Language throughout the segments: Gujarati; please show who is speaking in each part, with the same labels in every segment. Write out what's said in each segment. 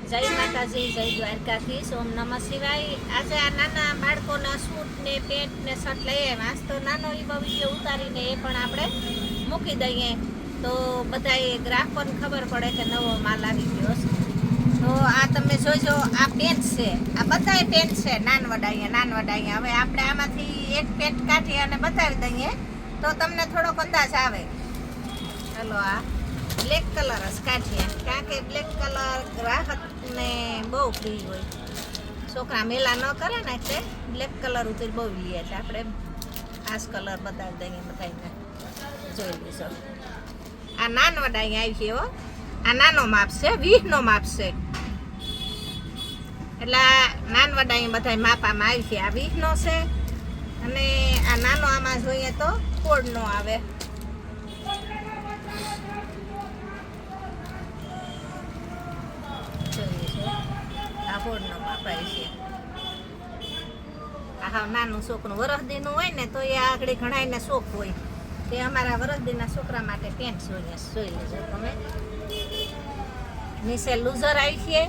Speaker 1: જય માતાજી, જય દ્વારકાધીશ, ઓમ નમઃ શિવાય. આજે આ નાના બાળકોના સૂટ ને પેન્ટ ને શર્ટ લઈ આવ્યા તો નાનો એવો વિડીયો ઉતારીને એ પણ આપણે મૂકી દઈએ તો બધાએ ગ્રાહકોને ખબર પડે કે નવો માલ આવી ગયો છે. તો આ તમે જોજો, આ પેન્ટ છે, આ બધાય પેન્ટ છે, નાનવડાઈએ. હવે આપણે આમાંથી એક પેન્ટ કાઢી અને બતાવી દઈએ તો તમને થોડોક અંદાજ આવે. ચલો, આ બ્લેક કલર જ કાઢીએ, કારણ કે બ્લેક કલર ગ્રાહકને બહુ પ્રિય હોય. છોકરા મેલા ન કરે ને એટલે બ્લેક કલર ઉતરી બહુ લઈએ, એટલે આપણે આ કલર બતાવી દઈએ, બતાવીને જોઈ લઈશું. આ નાનવડા અહીંયા આવી છે. આ નાનો માપ છે, 20 નો માપ છે, એટલે આ નાનવડા અહીંયા બધા માપામાં આવી છે. આ 20 નો છે અને આ નાનો આમાં જોઈએ તો 4 નો આવે. નાનું છોકરું વરસદીનું હોય ને તો એ આગળ ઘણાઈને શોખ હોય, તે અમારા વરસદીના છોકરા માટે પેન્ટ જોઈ લેજો તમે. નીચે લૂઝર આવી છે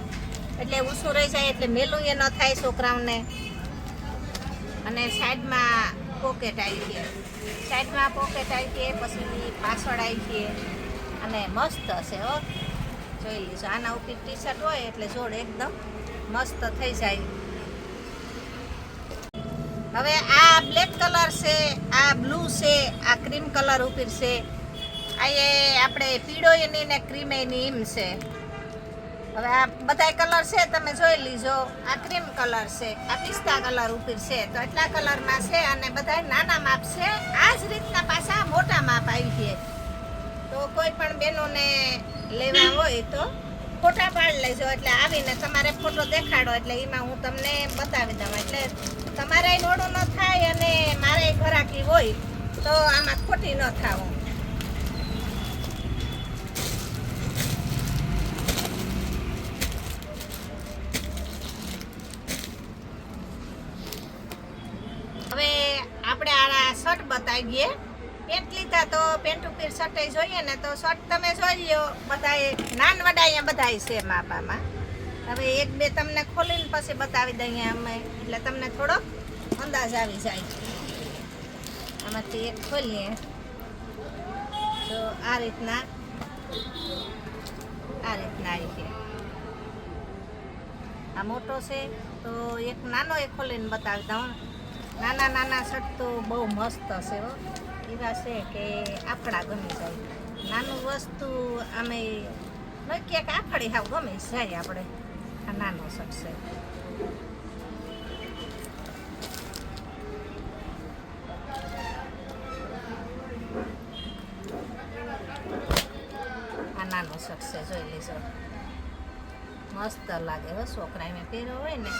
Speaker 1: એટલે ઊંચું રહી જાય, એટલે મેલું એ ન થાય છોકરાઓને. અને સાઈડમાં પોકેટ આવી છે, પછી પાછળ આવી છે અને મસ્ત છે. જોઈ લઈશું. આના ઉપર ટી શર્ટ હોય એટલે જોડ એકદમ મસ્ત થઈ જાય. હવે આ બ્લેક કલર છે, આ બ્લુ છે, આ ક્રીમ કલર ઉપર છે, આ એ આપણે પીળો એની ને ક્રીમ એની એમ છે. હવે આ બધા કલર છે, તમે જોઈ લીજો. આ ક્રીમ કલર છે, આ પિસ્તા કલર ઉપર છે, તો એટલા કલરમાં છે અને બધા નાના માપ છે. આ જ રીતના પાછા મોટા માપ આવી છે. તો કોઈ પણ બહેનોને લેવા હોય તો ફોટા પાડી લેજો, એટલે આવીને તમારે ફોટો દેખાડો એટલે એમાં હું તમને બતાવી દઉં, એટલે તમારે મોડું ન થાય અને મારે ઘરાકી હોય તો આમાં ખોટી ન થાવું. હવે આપણે આ શર્ટ બતાવી દઈએ. પેન્ટ લીધા તો પેન્ટ ઉપર શર્ટ જોઈએ ને, તો શર્ટ તમે જોઈ લો. બધાએ નાનવડા અહીંયા બધાય છે માપામાં. હવે એક બે તમને ખોલીને પછી બતાવી દઈએ અમે, એટલે તમને થોડોક અંદાજ આવી જાય. આમાંથી એક ખોલીએ તો આ રીતના આવી છે. આ મોટો છે તો એક નાનો એ ખોલીને બતાવી દઉં. નાના શર્ટ તો બહુ મસ્ત છે એવા છે કે આફડા ગમી જાય. નાનું વસ્તુ અમે નક્કી કે આફડી હાવ ગમી જાય આપણે. આ નાનો શર્ટ છે. આ નાનો શર્ટ છે, જોઈ લેજો. મસ્ત લાગે હો, છોકરા એમાં પહેર્યો હોય ને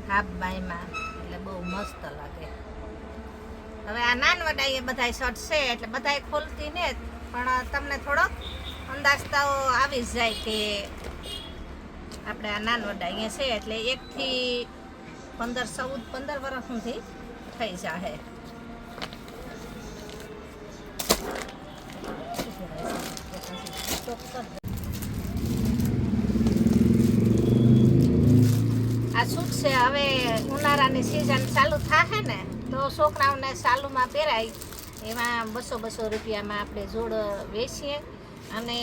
Speaker 1: હાફ બાયમાં, એટલે બહુ મસ્ત લાગે. હવે આ નાનવડા એ બધા શર્ટ છે એટલે બધા ખોલતી ને, પણ તમને થોડોક અંદાજ તો આવી જ જાય કે આપણે આ નાનવડા અહીંયા છે એટલે 1 થી 15 વર્ષ સુધી થઈ જાય. આ સૂટ છે. હવે ઉનાળાની સિઝન ચાલુ થાય ને તો છોકરાઓને સાલુમાં પહેરાય, એમાં 200 રૂપિયામાં આપણે જોડ વેચીએ. અને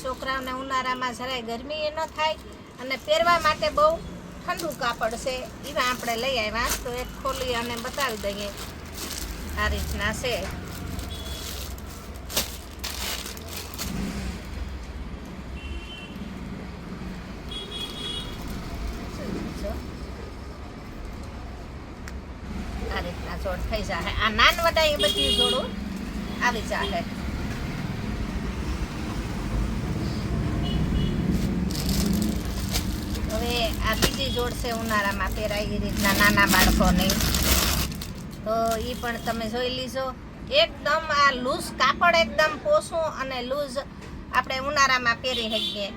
Speaker 1: છોકરાઓને ઉનાળામાં જરાય ગરમી એ ન થાય અને પહેરવા માટે બહુ ઠંડુ કાપડ છે, એવા આપણે લઈ આવ્યા. તો એક ખોલી અને બતાવી દઈએ. આ રીતના છે. આ રીતના જોડ થઈ જાય. આ નાનવડા એ બધી જોડો આવી જાય. હવે આ બીજી જોડ છે ઉનાળામાં પહેરાય એ રીતના નાના બાળકોની, તો એ પણ તમે જોઈ લીજો. એકદમ આ લૂઝ કાપડ, એકદમ પોસું અને લૂઝ આપણે ઉનાળામાં પહેરી શકીએ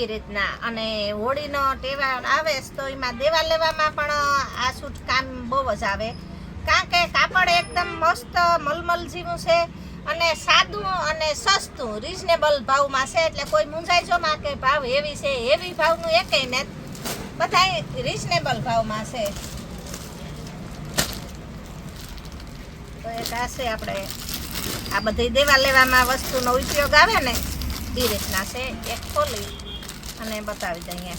Speaker 1: એ રીતના. અને હોળીનો તહેવાર આવે તો એમાં દેવા લેવામાં પણ આ સૂટ કામ બહુ જ આવે, કારણ કે કાપડ એકદમ મસ્ત મલમલ જેવું છે અને સાદું અને સસ્તું રીઝનેબલ ભાવમાં છે. એટલે કોઈ મૂંઝાઈ જો માં કે ભાવ એવી છે, એવી ભાવનું એકેય ને બધાય રીઝનેબલ ભાવમાં છે. તો એક આ છે આપણે આ બધી દેવા લેવામાં વસ્તુનો ઉપયોગ આવે ને એ રીતના છે. એક ખોલી અને બતાવી દઈએ.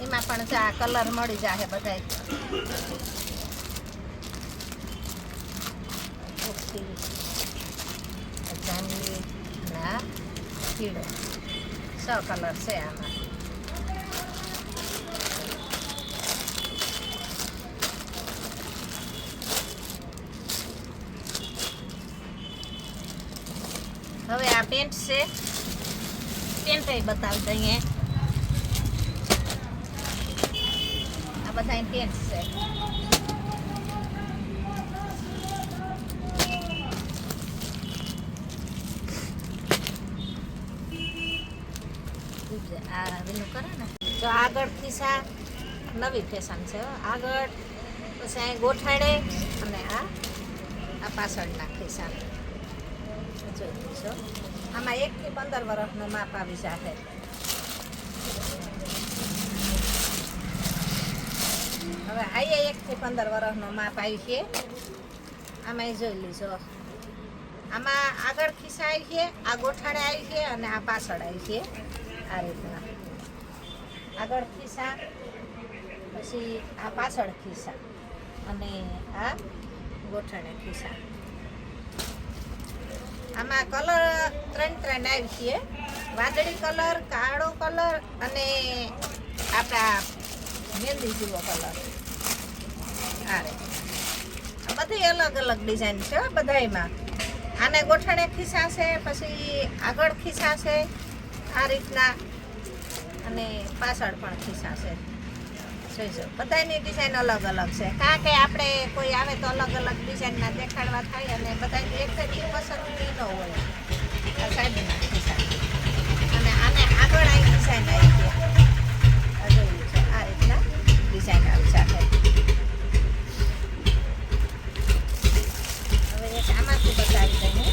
Speaker 1: એમાં પણ જા કલર મળી જાય બધાય. જાંબલી ના કીડો 6 કલર છે આમાં. હવે આ પેન્ટ છે, પેન્ટ બતાવી દઈએ. આ બધા પેન્ટ છે. આ વિનું કરે ને તો આગળ ખિસ્સા નવી ફેશન છે. આગળ પછી અહીં ગોઠાડે અને આ પાછળના ખિસ્સા જોઈ લઈશો. આમાં 1 થી 15 વર્ષનો માપ આવી જશે. હવે આઈએ 1 થી 15 વર્ષનો માપ આવી છે. આમાં જોઈ લઈશો. આમાં આગળ ખિસ્સા આવી છે, આ ગોઠાડે આવી છે અને આ પાછળ આવી છે. આ રીતના આગળ ખિસ્સા, પછી આ પાછળ ખિસ્સા અને આ ગોઠણે ખિસ્સા. આમાં કલર 3 આવી છે. વાદળી કલર, કાળો કલર અને આપણા મહેંદી જેવો કલર. આ બધી અલગ અલગ ડિઝાઇન છે બધાયમાં. આને ગોઠણે ખિસ્સા છે, પછી આગળ ખિસ્સા છે આ રીતના અને પાછળ પણ ખિસ્સા છે. જોઈજો બધાની ડિઝાઇન અલગ અલગ છે. કારણ કે આપણે કોઈ આવે તો અલગ અલગ ડિઝાઇનના દેખાડવા થાય અને બધાની એક જ પસંદગી ન હોય. આ સાઈડના ખિસ્સા અને આને આગળ આવી ડિઝાઇન આવી ગયા. જોયું છે આ રીતના ડિઝાઇન આવી સાથે. હવે એક આમાંથી બતાવી દઈએ.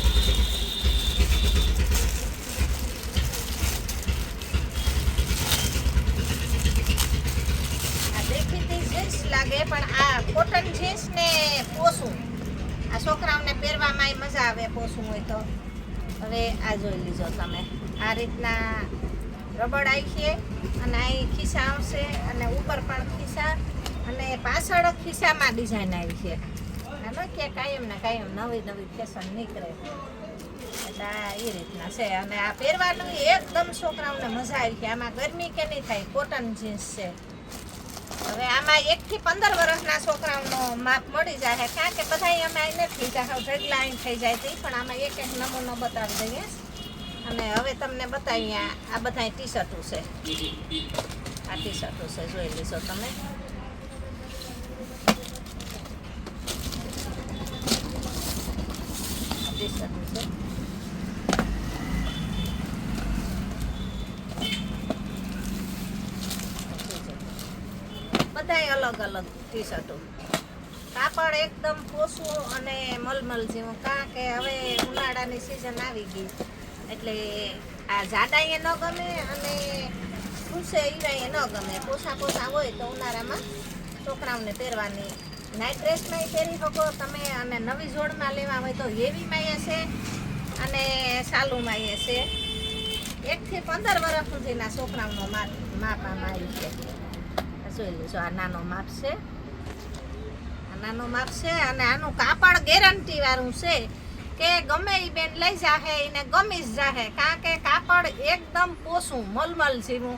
Speaker 1: લાગે પણ આ કોટન જીન્સ ને પોસું આ છોકરાઓને પહેરવામાં મજા આવે પોસું હોય તો. હવે આ જોઈ લીજો તમે. આ રીતના રબડ આવી છે અને અહીં ખિસ્સા આવશે અને ઉપર પણ ખિસ્સા અને પાછળ ખિસ્સામાં ડિઝાઇન આવી છે. હાલો કે કાયમ ને કાયમ નવી નવી ફેશન નીકળે એટલે આ એ રીતના છે. અને આ પહેરવાનું એકદમ છોકરાઓને મજા આવી છે. આમાં ગરમી કે નહીં થાય. કોટન જીન્સ છે. હવે આમાં 1 થી 15 વર્ષના છોકરાઓનો માપ મળી જાય. કારણ કે બધા અમે નથી જાવ ઢગલા અહીં થઈ જાય તે પણ આમાં એક એક નમૂનો બતાવી દઈએ. અને હવે તમને બતાવીએ આ બધા ટી શર્ટો છે. આ ટી શર્ટો છે જોઈ લેશો તમે. ટી શર્ટો છે. બધાય અલગ અલગ ટી શર્ટો. કાપડ એકદમ પોસું અને મલમલ જેવું. કારણ કે હવે ઉનાળાની સિઝન આવી ગઈ એટલે આ જાડાએ ન ગમે અને ખુશે ઈવાએ ન ગમે. પોસા હોય તો ઉનાળામાં છોકરાઓને પહેરવાની નાઇટ ડ્રેસમાં પહેરી શકો તમે. અને નવી જોડમાં લેવા હોય તો હેવીમાં એ છે અને સાલુમાં એ છે. 1 થી 15 વર્ષ સુધીના છોકરાઓનો માપ આમાં આવી છે. જોઈ લેજો આ નાનો માપ છે. આ નાનો માપ છે અને આનું કાપડ ગેરંટી વાળું છે કે ગમે એ બેન લઈ જાહે એને ગમી જ જાહે. કારણ કે કાપડ એકદમ પોસું મલમલ જેવું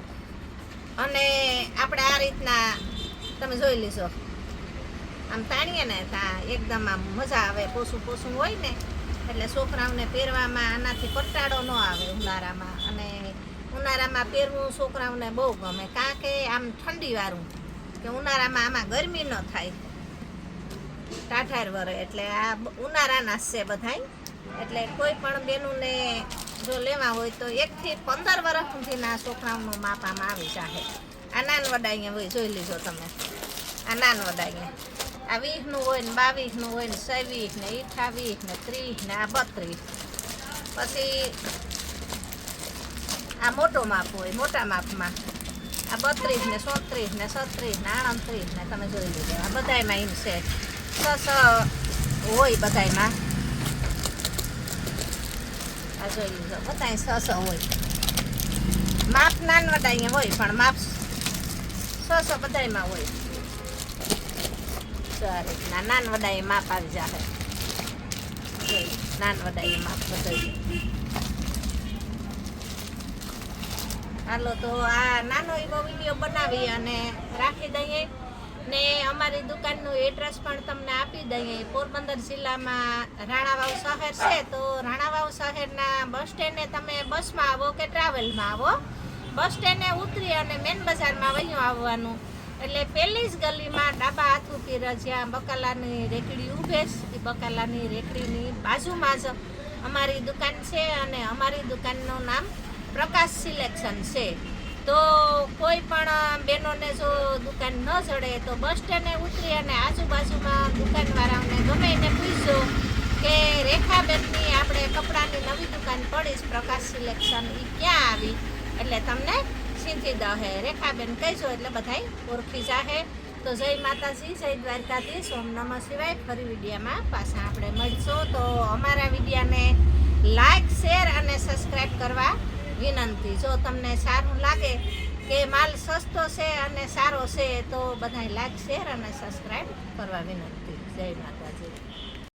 Speaker 1: અને આપણે આ રીતના તમે જોઈ લેજો. આમ તાણીએ ને એકદમ આમ મજા આવે. પોસું હોય ને એટલે છોકરાઓને પહેરવામાં આનાથી કંટાળો ન આવે ઉનાળામાં. અને ઉનાળામાં પહેરવું છોકરાઓને બહુ ગમે. કારણ કે આમ ઠંડી વાળું કે ઉનાળામાં આમાં ગરમી ન થાય 18 વર્ષ એટલે આ ઉનાળાના જ છે બધાય. એટલે કોઈ પણ બેનુને જો લેવા હોય તો 1 થી 15 વર્ષ સુધીના છોકરાઓનું માપ આમાં આવી જાય. આ નાનવડા અહીંયા હોય, જોઈ લીધો તમે. આ નાનવડા અહીંયા આ 20નું હોય ને 22નું હોય ને 26 ને 28 ને 30 ને આ 32. પછી આ મોટો માપ હોય, મોટા માપમાં આ 32 ને 34 ને 36 ને 38 ને તમે જોઈ લીધો. આ બધાયમાં એમ છે 6 હોય બધાયમાં. આ જોઈ લીધો બધાય 6 હોય. માપ નાનવડા અહીંયા હોય પણ માપ 6 બધાયમાં હોય. આ રીતના નાનવડા એ માપ આવી જાય. નાનવડા એ માપ બધાય. હાલો તો આ નાનો એવો વિડીયો બનાવી અને રાખી દઈએ ને અમારી દુકાનનું એડ્રેસ પણ તમને આપી દઈએ. પોરબંદર જિલ્લામાં રાણાવાવ શહેર છે, તો રાણાવાવ શહેરના બસ સ્ટેન્ડે તમે બસમાં આવો કે ટ્રાવેલમાં આવો, બસ સ્ટેન્ડે ઉતરી અને મેન બજારમાં વયું આવવાનું. એટલે પહેલી જ ગલીમાં ડાબા હાથ ઉપર જ્યાં બકાલાની રેકડી ઊભે છે, એ બકાલાની રેકડીની બાજુમાં જ અમારી દુકાન છે અને અમારી દુકાનનું નામ પ્રકાશ સિલેક્શન છે. તો કોઈ પણ બહેનોને જો દુકાન ન જડે તો બસ સ્ટેન્ડે ઉતરી અને આજુબાજુમાં દુકાનવાળાઓને ગમે એને પૂછજો કે રેખાબેનની આપણે કપડાની નવી દુકાન પડી છે પ્રકાશ સિલેક્શન, એ ક્યાં આવી, એટલે તમને સીધી દહે રેખાબેન કહેજો એટલે બધાય ઓળખી જાહે. તો જય માતાજી, જય દ્વારકાધીશ, ઓમ નમઃ શિવાય. ફરી વિડીયામાં પાછા આપણે મળીશું. તો અમારા વિડીયાને લાઈક, શેર અને સબસ્ક્રાઈબ કરવા વિનંતી. જો તમને સારું લાગે કે માલ સસ્તો છે અને સારો છે તો બધાય લાઈક, શેર અને સબસ્ક્રાઈબ કરવા વિનંતી. જય માતાજી.